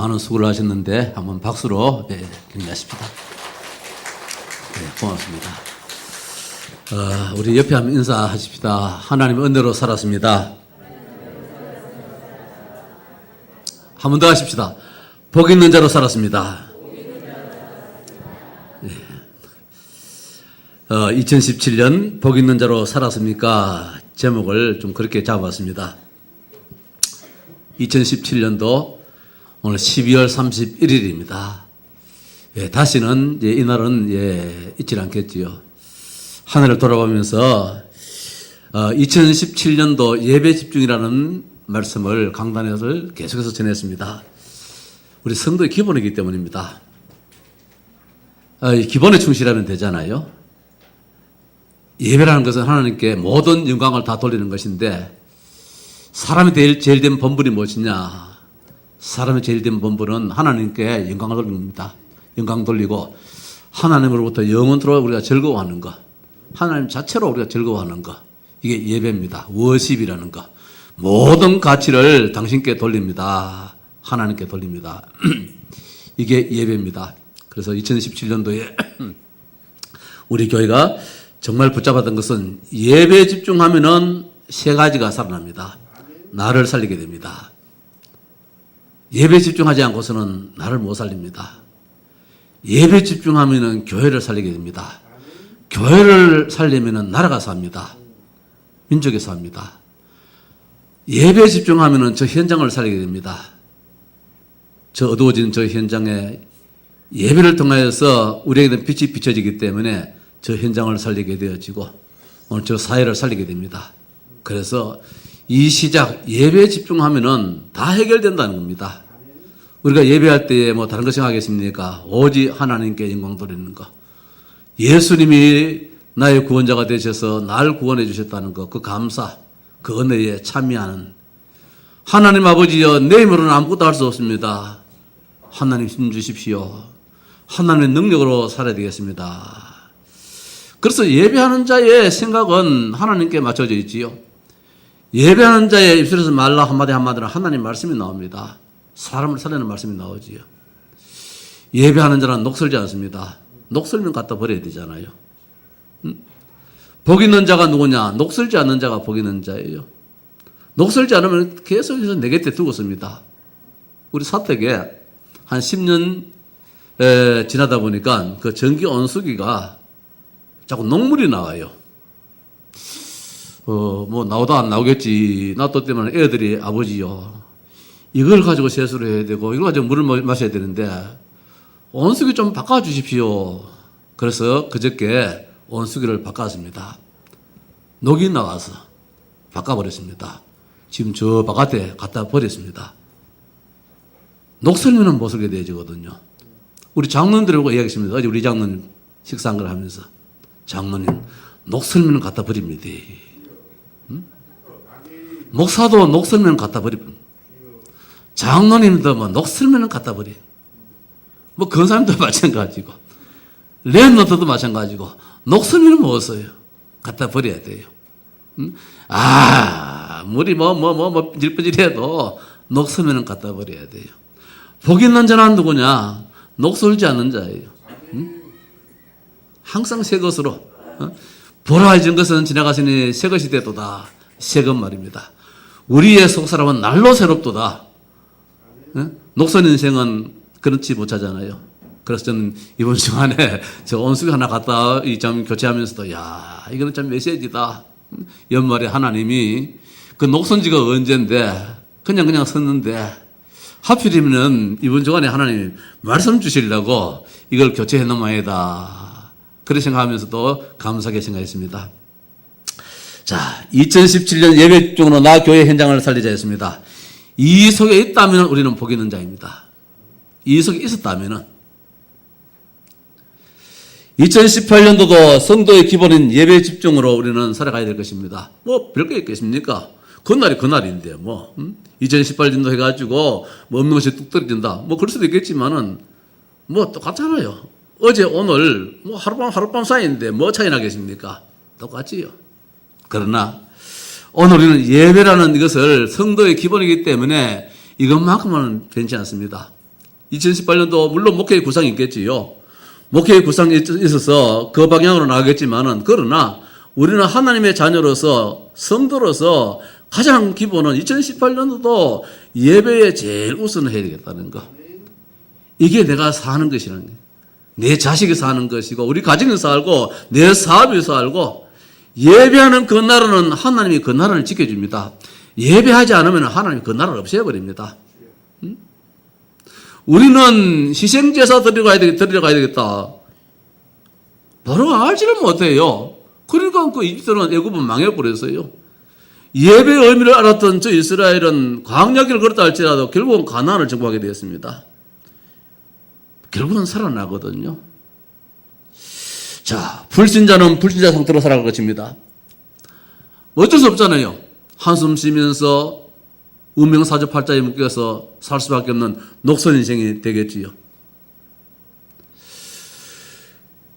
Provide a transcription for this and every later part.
많은 수고를 하셨는데 한번 박수로 격려하십시다. 고맙습니다. 우리 옆에 한번 인사하십시다. 하나님의 은혜로 살았습니다. 한 번 더 하십시다. 복 있는 자로 살았습니다. 2017년 복 있는 자로 살았습니까? 제목을 좀 그렇게 잡았습니다. 2017년도 오늘 12월 31일입니다. 다시는 이 날은 잊지 않겠지요. 하늘을 돌아보면서 2017년도 예배 집중이라는 말씀을 강단에서 계속해서 전했습니다. 우리 성도의 기본이기 때문입니다. 기본에 충실하면 되잖아요. 예배라는 것은 하나님께 모든 영광을 다 돌리는 것인데, 사람이 제일 된 본분이 무엇이냐? 사람의 제일 된 본분은 하나님께 영광을 돌리는 겁니다. 영광 돌리고 하나님으로부터 영원토록 우리가 즐거워하는 것, 하나님 자체로 우리가 즐거워하는 것, 이게 예배입니다. 워십이라는 것. 모든 가치를 당신께 돌립니다. 하나님께 돌립니다. 이게 예배입니다. 그래서 2017년도에 우리 교회가 정말 붙잡았던 것은 예배에 집중하면은 세 가지가 살아납니다. 나를 살리게 됩니다. 예배에 집중하지 않고서는 나를 못 살립니다. 예배에 집중하면은 교회를 살리게 됩니다. 교회를 살리면은 나라가 삽니다. 민족이 삽니다. 예배에 집중하면은 저 현장을 살리게 됩니다. 저 어두워진 저 현장에 예배를 통하여서 우리에게는 빛이 비춰지기 때문에 저 현장을 살리게 되어지고 오늘 저 사회를 살리게 됩니다. 그래서 이 시작 예배에 집중하면은 다 해결된다는 겁니다. 우리가 예배할 때에 뭐 다른 거 생각하겠습니까? 오직 하나님께 영광 돌리는 거. 예수님이 나의 구원자가 되셔서 날 구원해 주셨다는 거, 그 감사, 그 은혜에 참여하는. 하나님 아버지여, 내 힘으로는 아무것도 할 수 없습니다. 하나님 힘 주십시오. 하나님의 능력으로 살아야 되겠습니다. 그래서 예배하는 자의 생각은 하나님께 맞춰져 있지요. 예배하는 자의 입술에서 말라 한마디 한마디는 하나님 말씀이 나옵니다. 사람을 살리는 말씀이 나오지요. 예배하는 자는 녹슬지 않습니다. 녹슬면 갖다 버려야 되잖아요. 복 있는 자가 누구냐? 녹슬지 않는 자가 복 있는 자예요. 녹슬지 않으면 계속해서 내 곁에 두고 씁니다. 우리 사택에 한 10년 지나다 보니까 그 전기 온수기가 자꾸 녹물이 나와요. 뭐 나오다 안 나오겠지. 나 또 때문에 애들이 아버지요, 이걸 가지고 세수를 해야 되고 이걸 가지고 물을 마셔야 되는데 온수기 좀 바꿔주십시오. 그래서 그저께 온수기를 바꿨습니다. 녹이 나와서 바꿔버렸습니다. 지금 저 바깥에 갖다 버렸습니다. 녹슬면은 못 살게 되어지거든요. 우리 장로님들하고 이야기했습니다. 어제 우리 장로님 식사한 걸 하면서, 장로님 녹슬면 갖다 버립니다. 목사도 녹슬면 갖다 버립니다. 장로님도 뭐 녹슬면 갖다 버려. 뭐 건사님도 마찬가지고 랩노트도 마찬가지고 녹슬면 못 써요. 갖다 버려야 돼요. 물이 질뻔질해도 녹슬면 갖다 버려야 돼요. 복 있는 자는 누구냐? 녹슬지 않는 자예요. 항상 새 것으로. 보라 잊은 것은 지나가시니 새 것이 되도다. 새 것 말입니다. 우리의 속사람은 날로 새롭도다. 녹슨 인생은 그렇지 못하잖아요. 그래서 저는 이번 주간에 저 온수기 하나 갖다 좀 교체하면서도, 야, 이거는 참 메시지다. 연말에 하나님이 그 녹선지가 언젠데 그냥 썼는데 하필이면 이번 주간에 하나님이 말씀 주시려고 이걸 교체해 놓아야다. 그렇게 생각하면서도 감사하게 생각했습니다. 자, 2017년 예배 집중으로 나 교회 현장을 살리자 했습니다. 이 속에 있다면 우리는 복 있는 자입니다. 이 속에 있었다면. 2018년도도 성도의 기본인 예배 집중으로 우리는 살아가야 될 것입니다. 뭐 별거 있겠습니까? 그날이 그날인데 2018년도 해가지고 뭐 없는 것이 뚝 떨어진다. 뭐 그럴 수도 있겠지만은 뭐 똑같잖아요. 어제 오늘 뭐 하룻밤 사이인데 뭐 차이 나겠습니까? 똑같지요. 그러나 오늘 우리는 예배라는 이것을 성도의 기본이기 때문에 이것만큼은 변치 않습니다. 2018년도 물론 목회의 구상이 있겠지요. 목회의 구상이 있어서 그 방향으로 나가겠지만은, 그러나 우리는 하나님의 자녀로서, 성도로서 가장 기본은 2018년도도 예배에 제일 우선을 해야 되겠다는 거. 이게 내가 사는 것이라는 거예요. 내 자식이 사는 것이고, 우리 가정이 살고, 내 사업이 살고, 예배하는 그 나라는 하나님이 그 나라를 지켜줍니다. 예배하지 않으면 하나님이 그 나라를 없애버립니다. 우리는 희생제사 드리러 가야 되겠다. 바로 알지를 못해요. 그러니까 그 이집트는 애굽은 망해버렸어요. 예배의 의미를 알았던 저 이스라엘은 광야길을 걸었다 할지라도 결국은 가나안을 정복하게 되었습니다. 결국은 살아나거든요. 자, 불신자는 불신자 상태로 살아갈 것입니다. 어쩔 수 없잖아요. 한숨 쉬면서 운명사주팔자에 묶여서 살 수밖에 없는 녹슨 인생이 되겠지요.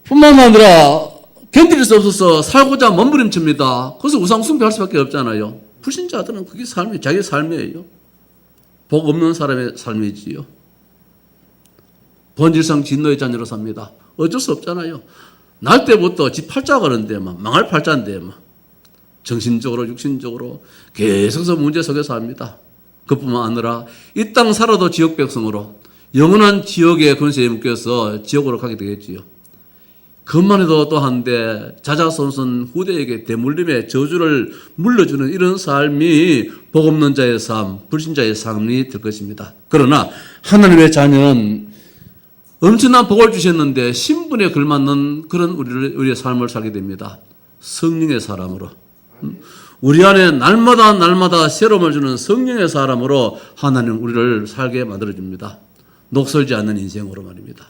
뿐만 아니라 견딜 수 없어서 살고자 몸부림칩니다. 그래서 우상 숭배할 수밖에 없잖아요. 불신자들은 그게 삶이 자기 삶이에요. 복 없는 사람의 삶이지요. 본질상 진노의 자녀로 삽니다. 어쩔 수 없잖아요. 날 때부터 지 팔자 가는데 망할 팔자인데 정신적으로 육신적으로 계속해서 문제 속에 삽니다. 그뿐만 아니라 이 땅 살아도 지옥 백성으로 영원한 지옥의 권세에 묶여서 지옥으로 가게 되겠지요. 그것만 해도 또한데 자자손손 후대에게 대물림의 저주를 물려주는 이런 삶이 복 없는 자의 삶, 불신자의 삶이 될 것입니다. 그러나 하나님의 자녀는 엄청난 복을 주셨는데 신분에 걸맞는 그런 우리의 삶을 살게 됩니다. 성령의 사람으로. 우리 안에 날마다 새로움을 주는 성령의 사람으로 하나님 우리를 살게 만들어줍니다. 녹슬지 않는 인생으로 말입니다.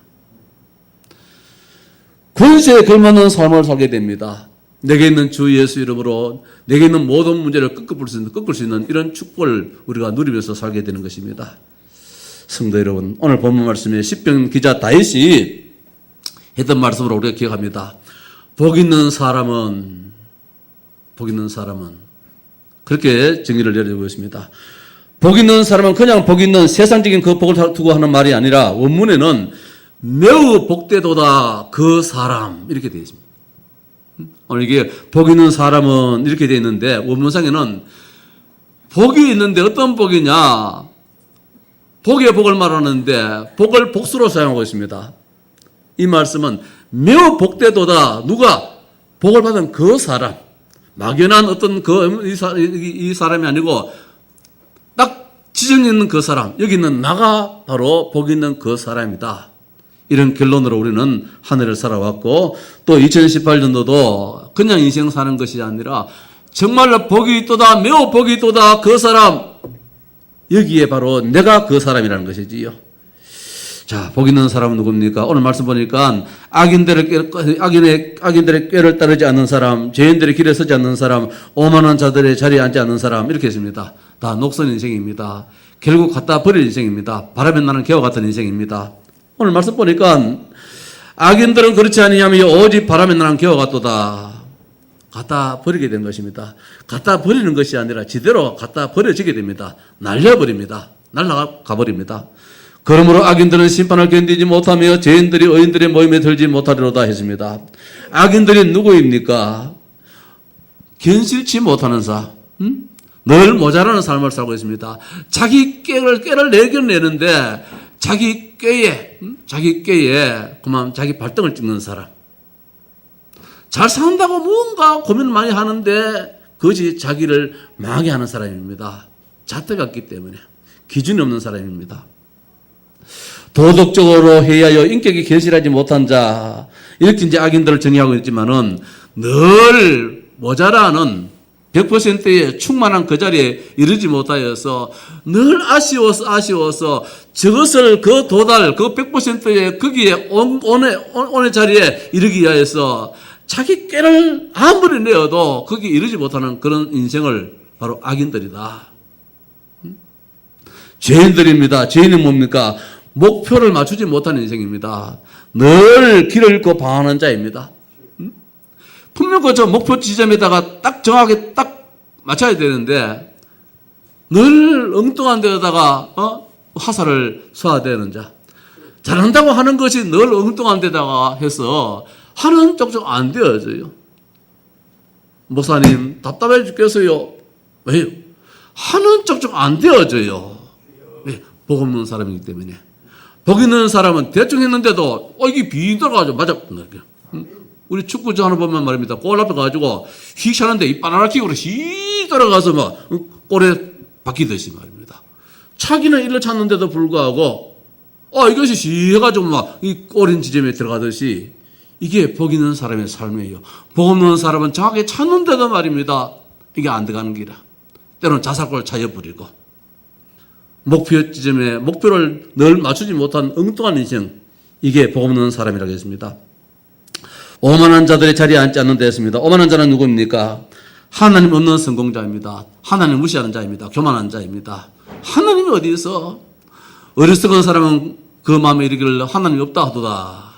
권세에 걸맞는 삶을 살게 됩니다. 내게 있는 주 예수 이름으로 내게 있는 모든 문제를 꺾을 수 있는 이런 축복을 우리가 누리면서 살게 되는 것입니다. 성도 여러분, 오늘 본문 말씀에 시편 기자 다윗이 했던 말씀으로 우리가 기억합니다. 복 있는 사람은 그렇게 정의를 내려주고 있습니다. 복 있는 사람은 그냥 복 있는 세상적인 그 복을 두고 하는 말이 아니라 원문에는 매우 복되도다 그 사람 이렇게 되어 있습니다. 오늘 이게 복 있는 사람은 이렇게 되어 있는데 원문상에는 복이 있는데 어떤 복이냐, 복의 복을 말하는데 복을 복수로 사용하고 있습니다. 이 말씀은 매우 복되도다, 누가 복을 받은 그 사람, 막연한 어떤 이 사람이 아니고 딱 지정 있는 그 사람, 여기 있는 나가 바로 복 있는 그 사람이다. 이런 결론으로 우리는 한 해를 살아왔고, 또 2018년도도 그냥 인생 사는 것이 아니라 정말로 복이 있도다, 매우 복이 있도다 그 사람, 여기에 바로 내가 그 사람이라는 것이지요. 자, 복 있는 사람은 누굽니까? 오늘 말씀 보니까 악인들의 꾀를 따르지 않는 사람, 죄인들의 길에 서지 않는 사람, 오만한 자들의 자리에 앉지 않는 사람, 이렇게 했습니다. 다 녹슨 인생입니다. 결국 갖다 버릴 인생입니다. 바람에 나는 개와 같은 인생입니다. 오늘 말씀 보니까 악인들은 그렇지 아니하며 오직 바람에 나는 개와 같도다. 갖다 버리게 된 것입니다. 갖다 버리는 것이 아니라 지대로 갖다 버려지게 됩니다. 날려버립니다. 날아가 버립니다. 그러므로 악인들은 심판을 견디지 못하며 죄인들이 의인들의 모임에 들지 못하리로다 했습니다. 악인들이 누구입니까? 견실치 못하는 자, 늘 모자라는 삶을 살고 있습니다. 자기 꾀를 내겨내는데 자기 꾀에 그만 자기 발등을 찍는 사람. 잘 산다고 뭔가 고민을 많이 하는데 그것이 자기를 망하게 하는 사람입니다. 잣대 같기 때문에 기준이 없는 사람입니다. 도덕적으로 회의하여 인격이 견실하지 못한 자, 이렇게 이제 악인들을 정의하고 있지만은 늘 모자라는 100%의 충만한 그 자리에 이르지 못하여서 늘 아쉬워서 저것을 그 도달, 그 100%의 거기에 온의 자리에 이르기 위하여서 자기 꾀를 아무리 내어도 거기에 이르지 못하는 그런 인생을 바로 악인들이다. 죄인들입니다. 죄인은 뭡니까? 목표를 맞추지 못하는 인생입니다. 늘 길을 잃고 방황하는 자입니다. 분명 그 저 목표 지점에다가 딱 정확하게 딱 맞춰야 되는데 늘 엉뚱한 데다가 화살을 쏘아야 되는 자. 잘한다고 하는 것이 늘 엉뚱한 데다가 해서 하는 쪽쪽 안 되어져요. 목사님 답답해 죽겠어요. 왜요? 하는 쪽쪽 안 되어져요. 왜? 복 없는 사람이기 때문에. 복 있는 사람은 대충 했는데도 이게 비 들어가죠. 맞아. 우리 축구장 하나 보면 말입니다. 골 앞에 가지고 휙 차는데 이 바나나 킥으로 휙 들어가서 막 골에 박히듯이 말입니다. 차기는 일로 찼는데도 불구하고 이것이 시 해가지고 막 이 골인 지점에 들어가듯이 이게 복 있는 사람의 삶이에요. 복 없는 사람은 정확히 찾는데도 말입니다. 이게 안 들어가는 기라. 때로는 자살골 차여버리고 목표 지점에 목표를 늘 맞추지 못한 엉뚱한 인생, 이게 복 없는 사람이라고 했습니다. 오만한 자들의 자리에 앉지 않는 데였습니다. 오만한 자는 누구입니까? 하나님 없는 성공자입니다. 하나님 무시하는 자입니다. 교만한 자입니다. 하나님이 어디 있어? 어리석은 사람은 그 마음에 이르기를 하나님이 없다 하도다.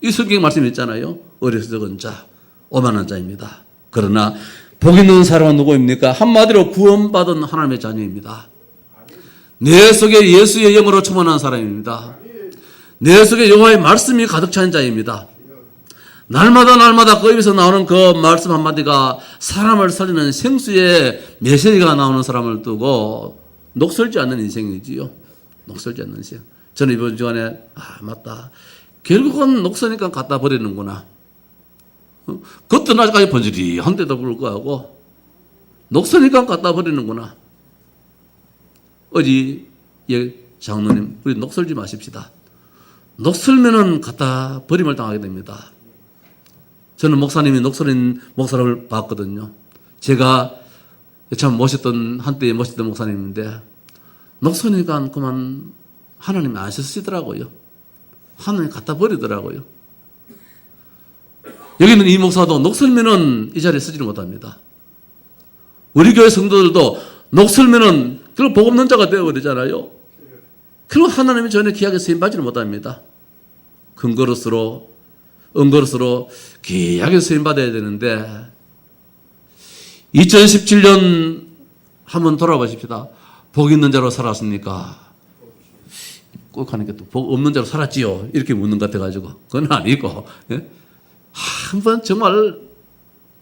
이 성경 말씀이 있잖아요. 어리석은 자, 오만한 자입니다. 그러나 복 있는 사람은 누구입니까? 한마디로 구원받은 하나님의 자녀입니다. 내 속에 예수의 영으로 충만한 사람입니다. 내 속에 여호와의 말씀이 가득 찬 자입니다. 날마다 그 입에서 나오는 그 말씀 한마디가 사람을 살리는 생수의 메시지가 나오는 사람을 두고 녹슬지 않는 인생이지요. 녹슬지 않는 인생. 저는 이번 주간에 맞다. 결국은 녹슬니까 갖다 버리는구나. 그것도 아직까지 번지리한데도 불구하고 녹슬니까 갖다 버리는구나. 어디 장로님, 우리 녹슬지 마십시다. 녹슬면은 갖다 버림을 당하게 됩니다. 저는 목사님이 녹슬인 목사를 봤거든요. 제가 참 한때에 멋있던 목사님인데, 녹슬니까 그만 하나님이 안 쓰시더라고요. 하나님 갖다 버리더라고요. 여기는 이 목사도 녹슬면은 이 자리에 쓰지를 못합니다. 우리 교회 성도들도 녹슬면은 그걸 복 없는 자가 되어버리잖아요. 그리고 하나님이 전에 귀하게 쓰임받지를 못합니다. 은거릇으로 귀하게 쓰임받아야 되는데 2017년 한번 돌아보십시다. 복 있는 자로 살았습니까? 꼭 하는 게 또 복 없는 자로 살았지요. 이렇게 묻는 것 같아가지고 그건 아니고 한번 정말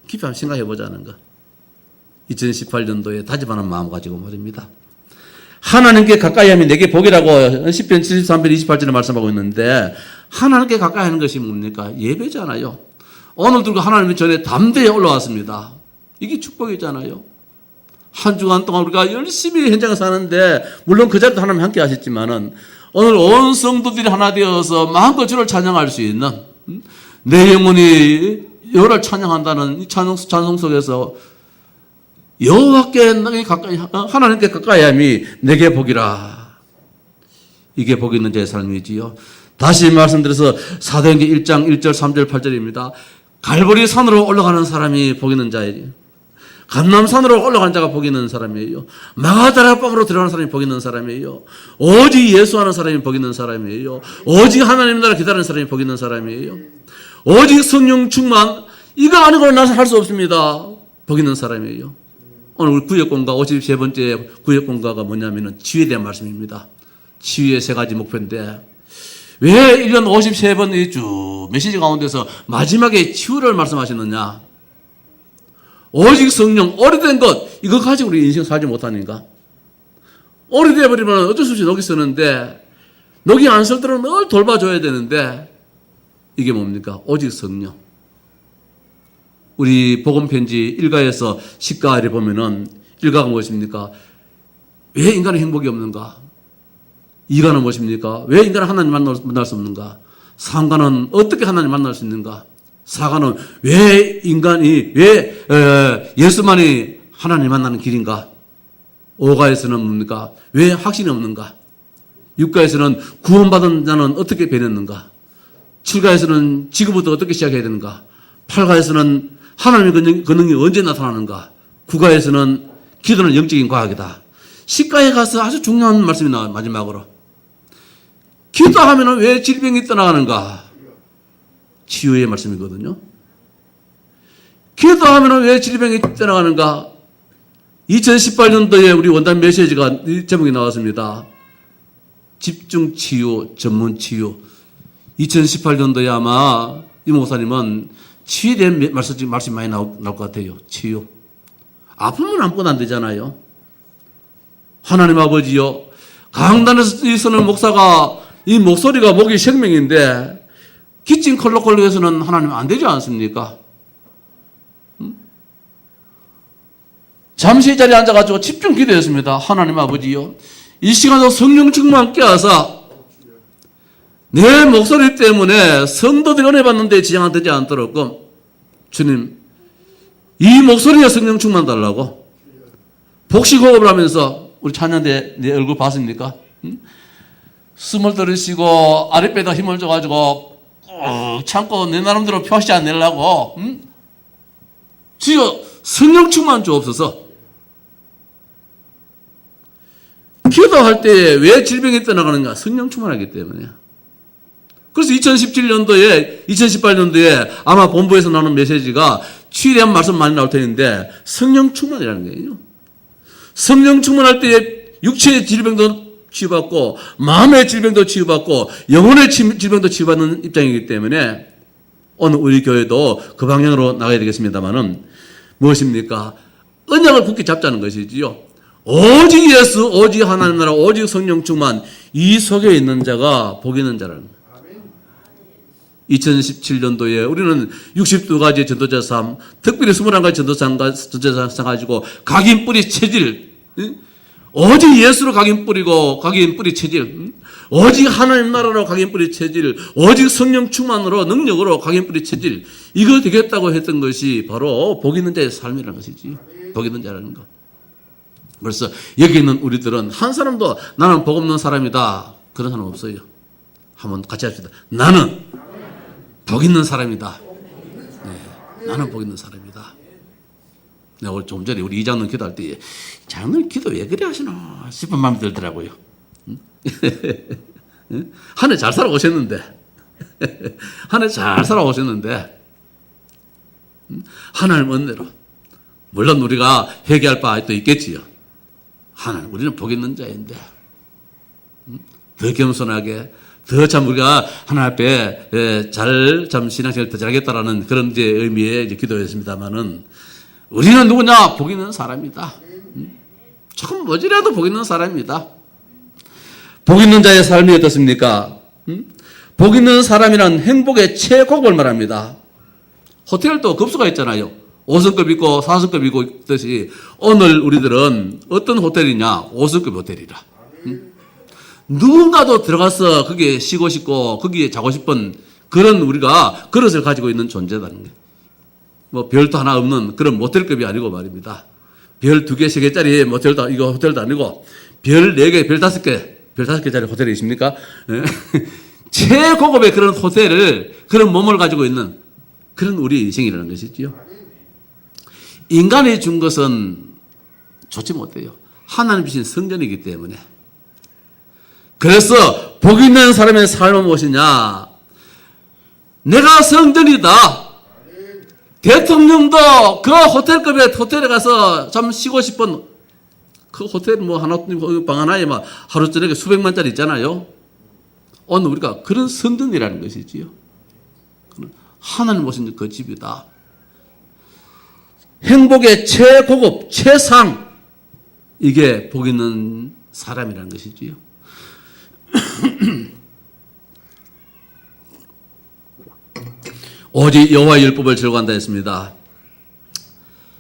깊이 한번 생각해 보자는 거. 2018년도에 다짐하는 마음 가지고 말입니다. 하나님께 가까이 하면 내게 복이라고 시편 73편 28절에 말씀하고 있는데, 하나님께 가까이 하는 것이 뭡니까? 예배잖아요. 오늘도 하나님 전에 담대히 올라왔습니다. 이게 축복이잖아요. 한 주간 동안 우리가 열심히 현장에 사는데, 물론 그 자리도 하나님 함께 하셨지만은, 오늘 온 성도들이 하나 되어서 마음껏 주를 찬양할 수 있는, 내 영혼이 여호와를 찬양한다는 이 찬송 속에서 여호와께 하나님께 가까이 함이 내게 복이라. 이게 복 있는 자의 삶이지요. 다시 말씀드려서 사도행전 1장 1절 3절 8절입니다. 갈보리 산으로 올라가는 사람이 복 있는 자예요. 감람산으로 올라가는 자가 복 있는 사람이에요. 마가다라 방으로 들어가는 사람이 복 있는 사람이에요. 오직 예수하는 사람이 복 있는 사람이에요. 오직 하나님 나라 기다리는 사람이 복 있는 사람이에요. 오직 성령 충만, 이거 아니고는 나서 할 수 없습니다. 복 있는 사람이에요. 오늘 우리 구역공가 53번째 구역공가가 뭐냐면은 치유에 대한 말씀입니다. 치유의 세 가지 목표인데, 왜 1년 53번 이 주 메시지 가운데서 마지막에 치유를 말씀하시느냐? 오직 성령, 오래된 것, 이거 가지고 우리 인생 살지 못하니까. 오래돼 버리면 어쩔 수 없이 녹이 쓰는데, 녹이 안 쓸 때는 늘 돌봐줘야 되는데, 이게 뭡니까? 오직 성령. 우리 복음편지 1가에서 10가를 보면은 1가가 무엇입니까? 왜 인간은 행복이 없는가? 2가는 무엇입니까? 왜 인간은 하나님 만날 수 없는가? 3가는 어떻게 하나님 만날 수 있는가? 4가는 왜 인간이, 왜 예수만이 하나님 만나는 길인가? 5가에서는 뭡니까? 왜 확신이 없는가? 6가에서는 구원받은 자는 어떻게 변했는가? 7가에서는 지금부터 어떻게 시작해야 되는가? 8가에서는 하나님의 권능이 언제 나타나는가? 9가에서는 기도는 영적인 과학이다. 10가에 가서 아주 중요한 말씀이 나와요. 마지막으로. 기도하면 왜 질병이 떠나가는가? 치유의 말씀이거든요. 기도하면 왜 질병이 떠나가는가? 2018년도에 우리 원단 메시지가 이 제목이 나왔습니다. 집중 치유, 전문 치유. 2018년도에 아마 이 목사님은 치유에 대한 말씀이 많이 나올 것 같아요. 치유. 아프면 아무것도 안 되잖아요. 하나님 아버지요. 강단에서 있는 목사가 이 목소리가 목이 생명인데 기침 컬럭컬럭해서는 하나님 안 되지 않습니까? 잠시 이 자리에 앉아가지고 집중 기도했습니다. 하나님 아버지요. 이 시간도 성령 충만 깨어서 내 목소리 때문에 성도들이 은혜 받는데 지장이 되지 않도록 주님 이 목소리에 성령 충만 달라고 복식 호흡을 하면서 우리 찬양대 내 얼굴 봤습니까? 숨을 들이쉬고 아랫배에다 힘을 줘가지고 참고 내 나름대로 표시 안 내려고 주여 성령 충만 주옵소서. 기도할 때 왜 질병이 떠나가는가? 성령 충만하기 때문에. 그래서 2017년도에 2018년도에 아마 본부에서 나오는 메시지가 치유에 대한 말씀 많이 나올 텐데 성령 충만이라는 거예요. 성령 충만할 때 육체의 질병도 치유받고 마음의 질병도 치유받고 영혼의 질병도 치유받는 입장이기 때문에 오늘 우리 교회도 그 방향으로 나가야 되겠습니다만은 무엇입니까? 언약을 굳게 잡자는 것이지요. 오직 예수, 오직 하나님 나라, 오직 성령 충만 이 속에 있는 자가 복 있는 자라는 거예요. 2017년도에 우리는 62가지의 전도자 삶, 특별히 21가지 전도자 삶 가지고 각인 뿌리 체질, 오직 예수로 각인 뿌리고 각인 뿌리 체질, 오직 하나님 나라로 각인 뿌리 체질, 오직 성령 충만으로 능력으로 각인 뿌리 체질, 이거 되겠다고 했던 것이 바로 복 있는 자의 삶이라는 것이지. 복 있는 자라는 것. 그래서 여기 있는 우리들은 한 사람도 나는 복 없는 사람이다. 그런 사람 없어요. 한번 같이 합시다. 나는 복 있는 사람이다. 네, 나는 복 있는 사람이다. 내가 오늘 좀 전에 우리 이장님 기도할 때 장로님 기도 왜 그래 하시나 싶은 마음이 들더라고요. 한 해 잘 살아오셨는데 한 해 잘 살아오셨는데 하나님 은혜로 물론 우리가 회개할 바도 있겠지요. 하나님 우리는 복 있는 자인데 더 겸손하게 더 참 우리가 하나님 앞에 잘 참 신앙생활을 더 잘하겠다라는 그런 이제 의미의 이제 기도였습니다만은 우리는 누구냐? 복 있는 사람이다. 조금 뭐지라도 복 있는 사람이다. 복 있는 자의 삶이 어떻습니까? 복 있는 사람이란 행복의 최고급을 말합니다. 호텔도 급수가 있잖아요. 5성급 있고 4성급 있고 있듯이 오늘 우리들은 어떤 호텔이냐? 5성급 호텔이라. 누군가도 들어가서 거기에 쉬고 싶고 거기에 자고 싶은 그런 우리가 그릇을 가지고 있는 존재라는 거예요. 뭐 별도 하나 없는 그런 모텔급이 아니고 말입니다. 별 2개, 3개짜리 모텔도 이거 호텔도 아니고 별 4개, 별 5개, 별 5개짜리 호텔이 있습니까? 최고급의 그런 호텔을 그런 몸을 가지고 있는 그런 우리 인생이라는 것이지요. 인간이 준 것은 좋지 못해요. 하나님 주신 성전이기 때문에. 그래서 복 있는 사람의 삶은 무엇이냐? 내가 성전이다. 대통령도 그 호텔급의 호텔에 가서 참 쉬고 싶은 그 호텔 뭐 하나 방 하나에 막 하루 저녁에 수백만짜리 있잖아요. 오늘 우리가 그런 성전이라는 것이지요. 하나님 오신 그 집이다. 행복의 최고급, 최상 이게 복 있는 사람이라는 것이지요. 오직 여호와의 율법을 즐거워한다 했습니다.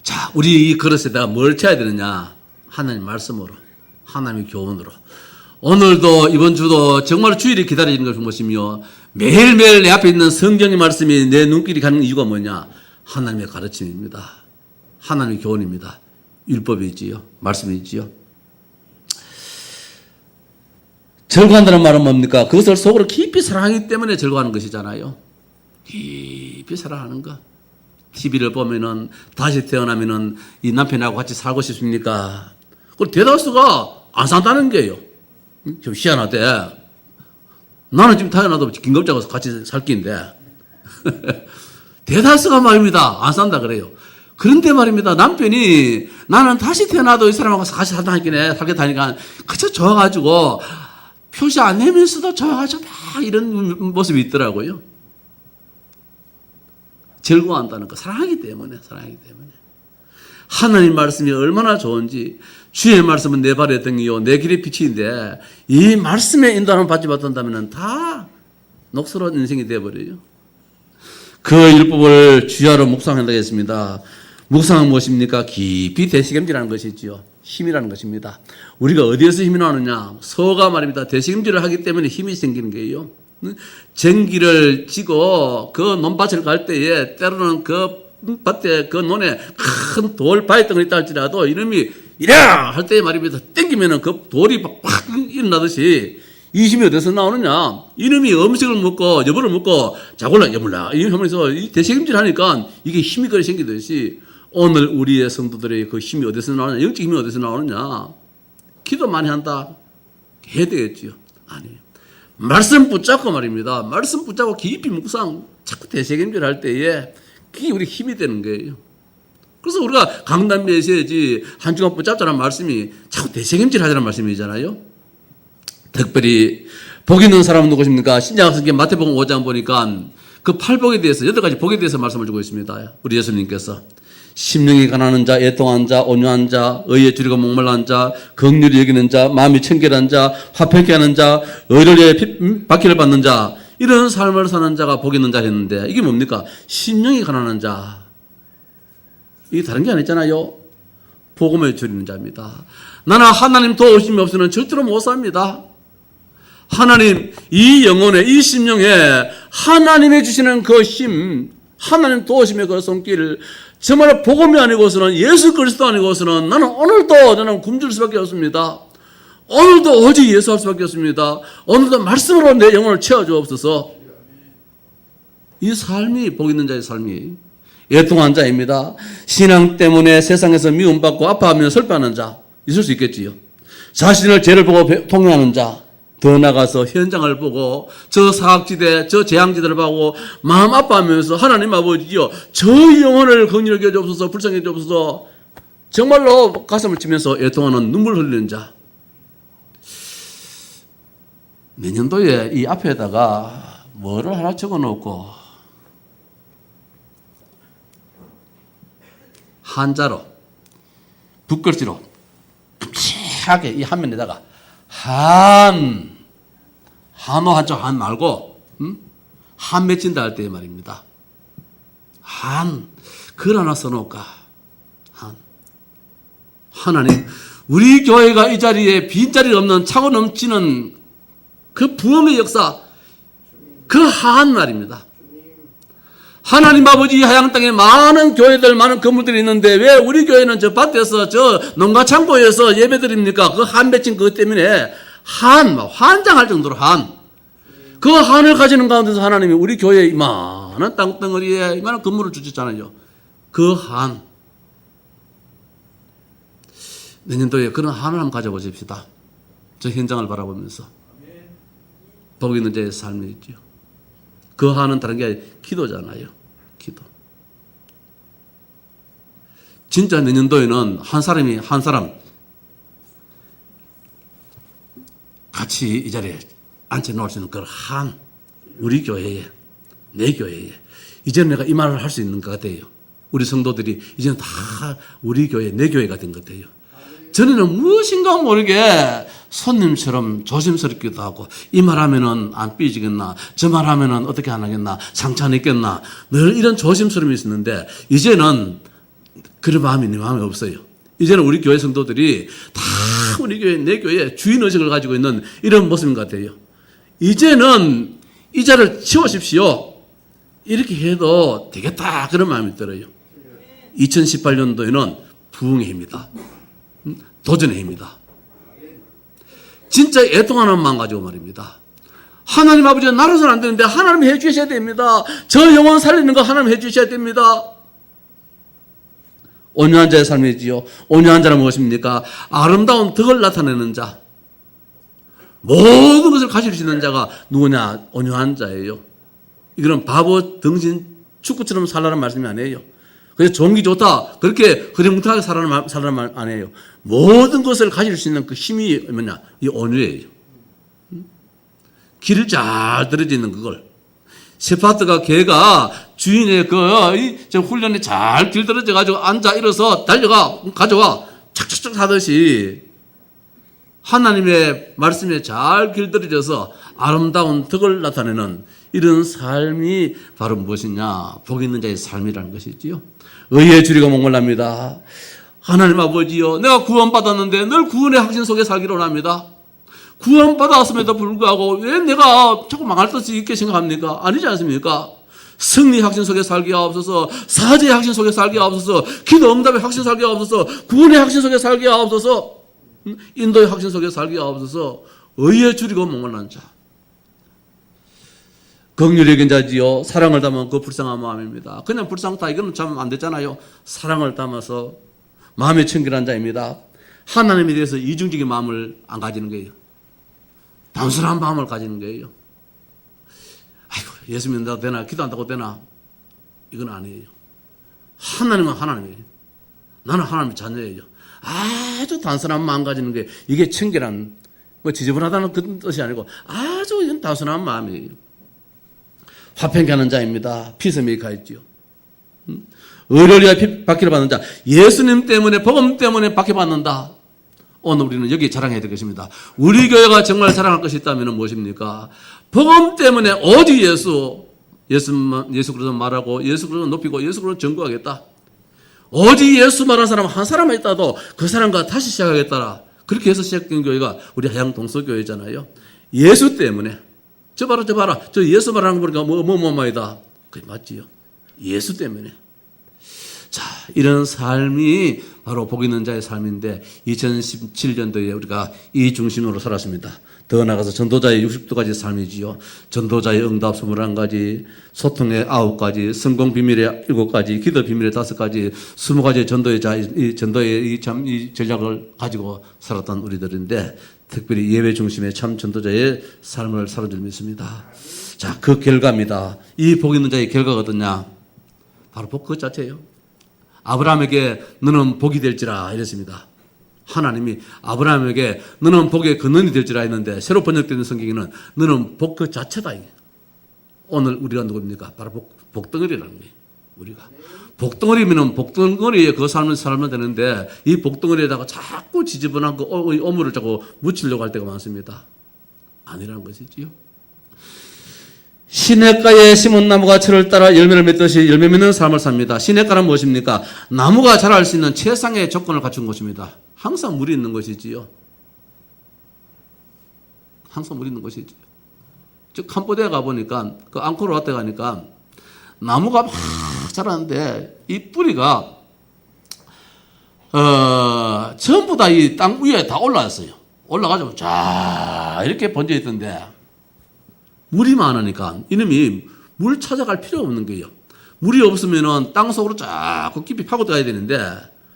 자, 우리 이 그릇에다가 뭘 채야 되느냐? 하나님 말씀으로, 하나님의 교훈으로. 오늘도 이번 주도 정말 주일이 기다리는 것을 보시며 매일매일 내 앞에 있는 성경의 말씀이 내 눈길이 가는 이유가 뭐냐? 하나님의 가르침입니다. 하나님의 교훈입니다. 율법이지요. 말씀이지요. 즐거워한다는 말은 뭡니까? 그것을 속으로 깊이 사랑하기 때문에 즐거워하는 것이잖아요. 깊이 사랑하는 것. TV를 보면은 다시 태어나면은 이 남편하고 같이 살고 싶습니까? 그리고 대다수가 안 산다는 게요. 좀 희한하대. 나는 지금 태어나도 긴급자고 같이 살 낀데. 대다수가 말입니다. 안 산다 그래요. 그런데 말입니다. 남편이 나는 다시 태어나도 이 사람하고 같이 살겠다니까 그저 좋아가지고 표시 안 내면서도 조용하죠. 막 이런 모습이 있더라고요. 즐거워한다는 거. 사랑하기 때문에. 하나님 말씀이 얼마나 좋은지, 주의 말씀은 내 발의 등이요 내 길의 빛인데, 이 말씀의 인도하는 받지 못한다면 다 녹슬어진 인생이 되어버려요. 그 율법을 주야로 묵상한다고 했습니다. 묵상은 무엇입니까? 깊이 되새김질하는 것이지요. 힘이라는 것입니다. 우리가 어디에서 힘이 나느냐? 서가 말입니다. 되새김질을 하기 때문에 힘이 생기는 거예요. 전기를 지고 그 논밭을 갈 때에 때로는 그 밭에 그 논에 큰 돌 바위덩어리 있다 할지라도 이놈이 이랴 할 때 말입니다. 땡기면은 그 돌이 팍 일어나듯이 이 힘이 어디서 나오느냐? 이놈이 음식을 먹고 여부를 먹고 자골라 여물라 이 하면서 대책임질 하니까 이게 힘이 그래 생기듯이 오늘 우리의 성도들의 그 힘이 어디서 나오느냐? 영적 힘이 어디서 나오느냐? 기도 많이 한다 해야 되겠지요. 아니에요. 말씀 붙잡고 말입니다. 말씀 붙잡고 깊이 묵상 자꾸 대책임질 할 때에 그게 우리 힘이 되는 거예요. 그래서 우리가 강단 메시지 한 주간 붙잡자는 말씀이 자꾸 대책임질 하자는 말씀이잖아요. 특별히 복 있는 사람은 누구십니까? 신약성경 마태복음 5장 보니까 그 팔복에 대해서 8가지 복에 대해서 말씀을 주고 있습니다. 우리 예수님께서 심령이 가난한 자, 애통한 자, 온유한 자, 의에 줄이고 목말란 자, 긍휼히 여기는 자, 마음이 청결한 자, 화평케 하는 자, 의를 위해 박해를 받는 자, 이런 삶을 사는 자가 복 있는 자 했는데 이게 뭡니까? 심령이 가난한 자. 이게 다른 게 아니잖아요. 복음에 줄이는 자입니다. 나는 하나님 도우심이 없으면 절대로 못 삽니다. 하나님, 이 영혼에, 이 심령에 하나님이 주시는 그 힘, 하나님 도우심의 그 손길, 정말 복음이 아니고서는 예수 그리스도 아니고서는 나는 오늘도 저는 굶줄 수밖에 없습니다. 오늘도 오직 예수 할 수밖에 없습니다. 오늘도 말씀으로 내 영혼을 채워주옵소서. 이 삶이 복 있는 자의 삶이 애통한 자입니다. 신앙 때문에 세상에서 미움받고 아파하며 슬퍼하는 자 있을 수 있겠지요. 자신을 죄를 보고 통회하는 자, 더 나가서 현장을 보고 저 사각지대, 저 재앙지대를 보고 마음 아파하면서 하나님 아버지요, 저 영혼을 긍휼히 여겨주옵소서, 불쌍히 여겨주옵소서, 정말로 가슴을 치면서 애통하는 눈물 흘리는 자. 내년도에 이 앞에다가 뭐를 하나 적어놓고 한자로 붓글씨로 큼직하게 이 한 면에다가 한호 한자 한 말고 한 맺힌다 할 때 말입니다. 글 하나 써놓을까? 하나님, 우리 교회가 이 자리에 빈자리가 없는 차고 넘치는 그 부흥의 역사, 그 한 말입니다. 하나님 아버지, 하양 땅에 많은 교회들, 많은 건물들이 있는데 왜 우리 교회는 저 밭에서 저 농가 창고에서 예배드립니까? 그 한 맺힌 그것 때문에 환장할 정도로 그 한을 가지는 가운데서 하나님이 우리 교회에 이만한 땅덩어리에 이만한 건물을 주셨잖아요. 그 한. 내년도에 그런 한을 한번 가져보십시다. 저 현장을 바라보면서. 복 있는 자의 삶이 있죠. 그 한은 다른 게 아니라 기도잖아요. 기도. 진짜 내년도에는 한 사람 같이 이 자리에 앉혀놓을 수 있는 그 한, 우리 교회에, 내 교회에. 이제는 내가 이 말을 할 수 있는 것 같아요. 우리 성도들이 이제는 다 우리 교회, 내 교회가 된 것 같아요. 전에는 무엇인가 모르게 손님처럼 조심스럽기도 하고, 이 말하면은 안 삐지겠나, 저 말하면은 어떻게 안 하겠나, 상처 안 입겠나, 늘 이런 조심스러움이 있었는데, 이제는 그런 마음이 내 마음에 없어요. 이제는 우리 교회 성도들이 다 우리 교회, 내 교회 주인의식을 가지고 있는 이런 모습인 것 같아요. 이제는 이 자를 치우십시오. 이렇게 해도 되겠다. 그런 마음이 들어요. 2018년도에는 부흥의 해입니다. 도전의 해입니다. 진짜 애통하는 마음 가지고 말입니다. 하나님 아버지가 나로서는 안 되는데 하나님이 해주셔야 됩니다. 저 영혼 살리는 거 하나님 해주셔야 됩니다. 온유한 자의 삶이지요. 온유한 자는 무엇입니까? 아름다운 덕을 나타내는 자. 모든 것을 가질 수 있는 자가 누구냐? 온유한 자예요. 이거는 바보, 등신, 축구처럼 살라는 말씀이 아니에요. 그래서 좋은 게 좋다. 그렇게 흐리뭉텅하게 살라는 말 아니에요. 모든 것을 가질 수 있는 그 힘이 뭐냐? 이 온유예요. 길을 잘 들어져 있는 그걸. 셰파드가 개가 주인의 저 훈련에 잘 길들어져 가지고 앉아 일어서 달려가 가져와 착착착 하듯이 하나님의 말씀에 잘 길들여져서 아름다운 덕을 나타내는 이런 삶이 바로 무엇이냐? 복 있는 자의 삶이라는 것이지요. 의에 주리가 목말랍니다. 하나님 아버지여, 내가 구원받았는데 늘 구원의 확신 속에 살기를 원합니다. 구원받았음에도 불구하고 왜 내가 자꾸 망할 듯이 있게 생각합니까? 아니지 않습니까? 승리 확신 속에 살게 하옵소서, 사죄의 확신 속에 살게 하옵소서, 기도 응답의 확신 살게 하옵소서, 구원의 확신 속에 살게 하옵소서, 인도의 확신 속에 살게 하옵소서. 의에 줄이고 목말란 자, 긍휼히 여긴 자지요, 사랑을 담은 그 불쌍한 마음입니다. 그냥 불쌍다 이거는 참 안 됐잖아요. 사랑을 담아서 마음이 청결한 자입니다. 하나님에 대해서 이중적인 마음을 안 가지는 거예요. 단순한 마음을 가지는 거예요. 아이고, 예수 믿는다고 되나? 기도한다고 되나? 이건 아니에요. 하나님은 하나님이에요. 나는 하나님의 자녀예요. 아주 단순한 마음 가지는 게 이게 청결한, 지저분하다는 그런 뜻이 아니고 아주 이건 단순한 마음이에요. 화평케 하는 자입니다. 피스메이커 있지요. 의를 위하여 박해를 받는 자, 예수님 때문에, 복음 때문에 박해받는다. 오늘 우리는 여기 자랑해야 될 것입니다. 우리 교회가 정말 자랑할 것이 있다면 무엇입니까? 복음 때문에 오직 예수 그리스도 말하고 예수 그리스도 높이고 예수 그리스도 전구하겠다. 오직 예수 말하는 사람 한 사람만 있다도 그 사람과 다시 시작하겠다라. 그렇게 해서 시작된 교회가 우리 하양 동서교회잖아요. 예수 때문에. 저 봐라. 저 예수 말하는 거 보니까 뭐이다. 그게 맞지요. 예수 때문에. 자, 이런 삶이 바로 복 있는 자의 삶인데 2017년도에 우리가 이 중심으로 살았습니다. 더 나아가서 전도자의 60도까지 삶이지요. 전도자의 응답 21가지, 소통의 9가지, 성공 비밀의 7가지, 기도 비밀의 5가지, 20가지 전도의 이 전략을 가지고 살았던 우리들인데 특별히 예배 중심의 참 전도자의 삶을 살은 줄 믿습니다. 자, 그 결과입니다. 이 복 있는 자의 결과가 어떠냐? 바로 복 그 자체예요. 아브라함에게 너는 복이 될지라 이랬습니다. 하나님이 아브라함에게 너는 복의 근원이 될지라 했는데 새로 번역되는 성경에는 너는 복 그 자체다. 오늘 우리가 누굽니까? 바로 복덩어리라는 거예요. 우리가. 복덩어리면 복덩어리에 그 삶을 살면 되는데 이 복덩어리에다가 자꾸 지저분한 그 오물을 자꾸 묻히려고 할 때가 많습니다. 아니라는 것이지요. 시냇가에 심은 나무가 철을 따라 열매를 맺듯이 열매 맺는 삶을 삽니다. 시냇가는 무엇입니까? 나무가 자랄 수 있는 최상의 조건을 갖춘 곳입니다. 항상 물이 있는 것이지요. 항상 물이 있는 것이지요. 즉 캄보디아 가보니까 그 앙코르와트에 가니까 나무가 막 자라는데 이 뿌리가 전부 다 이 땅 위에 다 올라왔어요. 올라가지고 쫙 이렇게 번져 있던데 물이 많으니까 이놈이 물 찾아갈 필요가 없는 거예요. 물이 없으면은 땅 속으로 쫙 깊이 파고 들어가야 되는데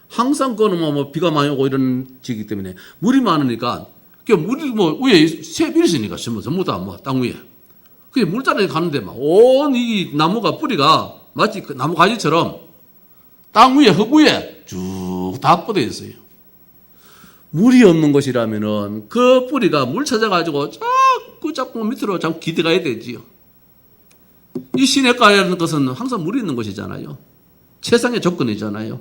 항상 그거는 뭐 비가 많이 오고 이런 지기 때문에 물이 많으니까 그 물이 뭐 위에 새빌이 있으니까 전부 다 뭐 땅 위에 그게 물자락에 가는데 막 온 이 나무가 뿌리가 마치 그 나무 가지처럼 땅 위에 흙 위에 쭉 다 뻗어 있어요. 물이 없는 곳이라면은 그 뿌리가 물 찾아가지고 자꾸 밑으로 자꾸 기대가야 되지요. 이 시냇가라는 것은 항상 물이 있는 곳이잖아요. 최상의 조건이잖아요.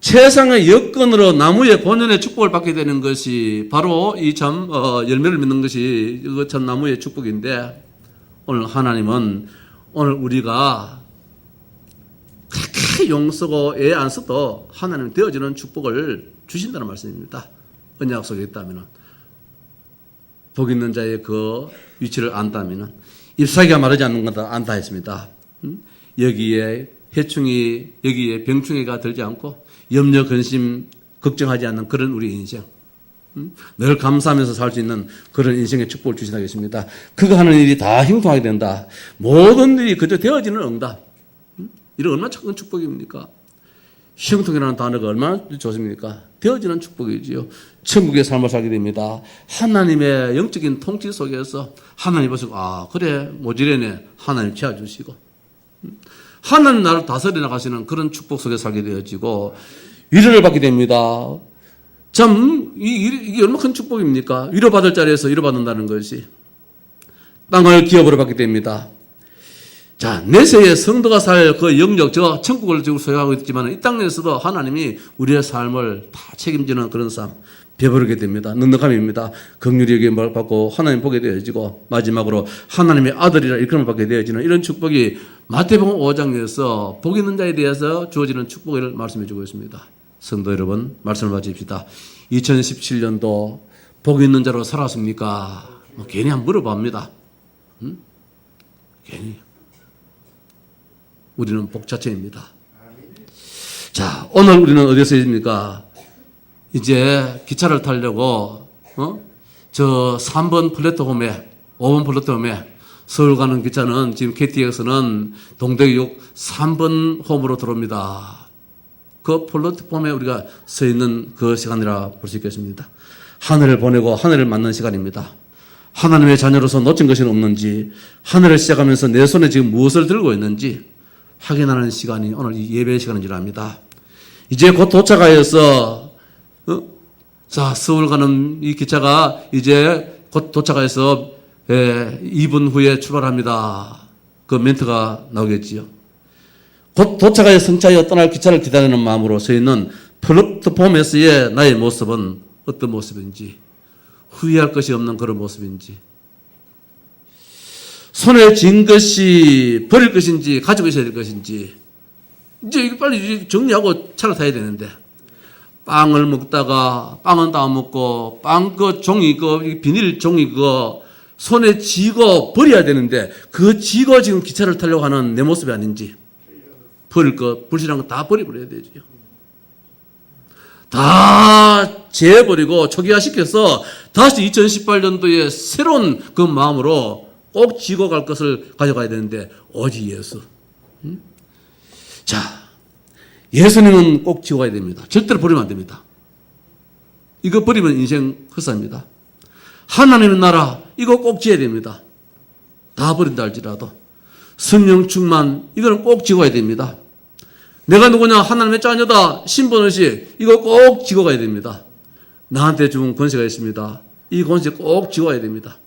최상의 여건으로 나무의 본연의 축복을 받게 되는 것이 바로 이 참 열매를 맺는 것이 이거 참 나무의 축복인데 오늘 하나님은 오늘 우리가 그렇게 용쓰고 애 안 써도 하나님 되어지는 축복을 주신다는 말씀입니다. 언약 속에 있다면 복 있는 자의 그 위치를 안다면 잎사귀가 마르지 않는 거다 안다 했습니다. 여기에 해충이 여기에 병충해가 들지 않고 염려 근심 걱정하지 않는 그런 우리 인생 늘 감사하면서 살 수 있는 그런 인생의 축복을 주신다고 했습니다. 그거 하는 일이 다 형통하게 된다. 모든 일이 그저 되어지는 응답. 이런 얼마나 큰 축복입니까? 형통이라는 단어가 얼마나 좋습니까? 되어지는 축복이지요. 천국의 삶을 살게 됩니다. 하나님의 영적인 통치 속에서 하나님 보시고 그래 모지래네 하나님 채워주시고 하나님 나를 다스려 나가시는 그런 축복 속에 살게 되어지고 위로를 받게 됩니다. 참, 이게 얼마나 큰 축복입니까? 위로받을 자리에서 위로받는다는 것이. 땅을 기업으로 받게 됩니다. 자, 내세에 성도가 살 그 영역, 저 천국을 지금 소유하고 있지만 이 땅에서도 하나님이 우리의 삶을 다 책임지는 그런 삶, 배부르게 됩니다. 넉넉함입니다. 긍휼히 여김을 받고 하나님 보게 되어지고 마지막으로 하나님의 아들이라 일컬음을 받게 되어지는 이런 축복이 마태복음 5장에서 복 있는 자에 대해서 주어지는 축복을 말씀해 주고 있습니다. 성도 여러분, 말씀을 마칩시다. 2017년도 복 있는 자로 살았습니까? 괜히 한번 물어봅니다. 괜히. 우리는 복 자체입니다. 자, 오늘 우리는 어디서 있습니까? 이제 기차를 타려고, 저 3번 플랫폼에, 5번 플랫폼에 서울 가는 기차는 지금 KTX는 동대역 3번 홈으로 들어옵니다. 그 플랫폼에 우리가 서 있는 그 시간이라 볼 수 있겠습니다. 하늘을 보내고 하늘을 맞는 시간입니다. 하나님의 자녀로서 놓친 것이 없는지, 하늘을 시작하면서 내 손에 지금 무엇을 들고 있는지 확인하는 시간이 오늘 이 예배 시간인 줄 압니다. 이제 곧 도착하여서, 자, 서울 가는 이 기차가 이제 곧 도착하여서 2분 후에 출발합니다. 그 멘트가 나오겠지요. 곧 도착하여 성차여 떠날 기차를 기다리는 마음으로 서 있는 플랫폼에서의 나의 모습은 어떤 모습인지, 후회할 것이 없는 그런 모습인지, 손에 쥔 것이 버릴 것인지 가지고 있어야 될 것인지, 이제 이거 빨리 정리하고 차를 타야 되는데, 빵을 먹다가 빵은 다 먹고 빵 그 종이 그 비닐 종이 그 손에 쥐고 버려야 되는데 그 쥐고 지금 기차를 타려고 하는 내 모습이 아닌지, 버릴 거 불신한 거 다 버려야 되죠. 다 재버리고 초기화시켜서 다시 2018년도에 새로운 그 마음으로 꼭 지고 갈 것을 가져가야 되는데 오직 예수. 자, 예수님은 꼭 지고 가야 됩니다. 절대로 버리면 안 됩니다. 이거 버리면 인생 헛사입니다. 하나님의 나라 이거 꼭 지어야 됩니다. 다 버린다 할지라도 성령 충만 이거는 꼭 지고 가야 됩니다. 내가 누구냐? 하나님의 자녀다. 신분의식 이거 꼭 지고 가야 됩니다. 나한테 주은 권세가 있습니다. 이 권세 꼭 지고 가야 됩니다.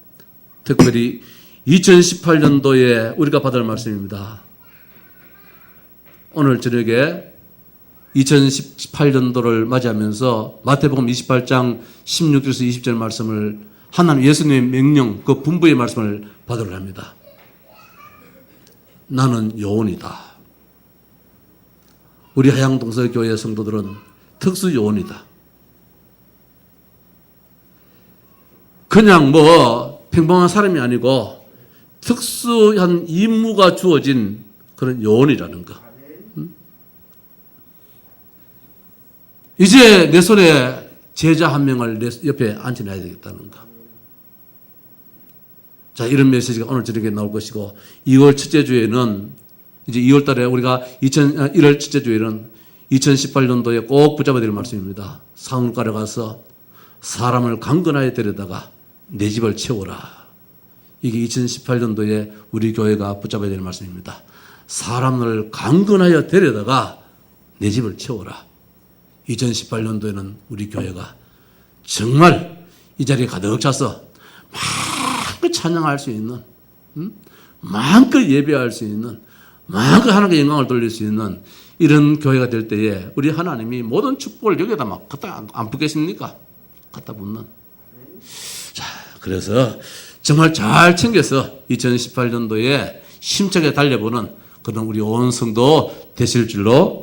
특별히 2018년도에 우리가 받을 말씀입니다. 오늘 저녁에 2018년도를 맞이하면서 마태복음 28장 16절에서 20절 말씀을 하나님 예수님의 명령 그 분부의 말씀을 받으려 합니다. 나는 요원이다. 우리 하양동서교회 성도들은 특수 요원이다. 그냥 뭐 평범한 사람이 아니고 특수한 임무가 주어진 그런 요원이라는 거. 이제 내 손에 제자 한 명을 내 옆에 앉혀놔야 되겠다는 거. 자, 이런 메시지가 오늘 저녁에 나올 것이고 2월 첫째 주에는 이제 2월 달에 우리가 1월 첫째 주에는 2018년도에 꼭 붙잡아야 될 말씀입니다. 상울가에 가서 사람을 강건하게 데려다가 내 집을 채우라. 이게 2018년도에 우리 교회가 붙잡아야 될 말씀입니다. 사람을 강건하여 데려다가 내 집을 채우라. 2018년도에는 우리 교회가 정말 이 자리에 가득 차서 마음껏 찬양할 수 있는, 마음껏 예배할 수 있는, 마음껏 하나님께 영광을 돌릴 수 있는 이런 교회가 될 때에 우리 하나님이 모든 축복을 여기다 막 갖다 안 붓겠습니까? 갖다 붓는. 자, 그래서 정말 잘 챙겨서 2018년도에 힘차게 달려보는 그런 우리 온 성도 되실 줄로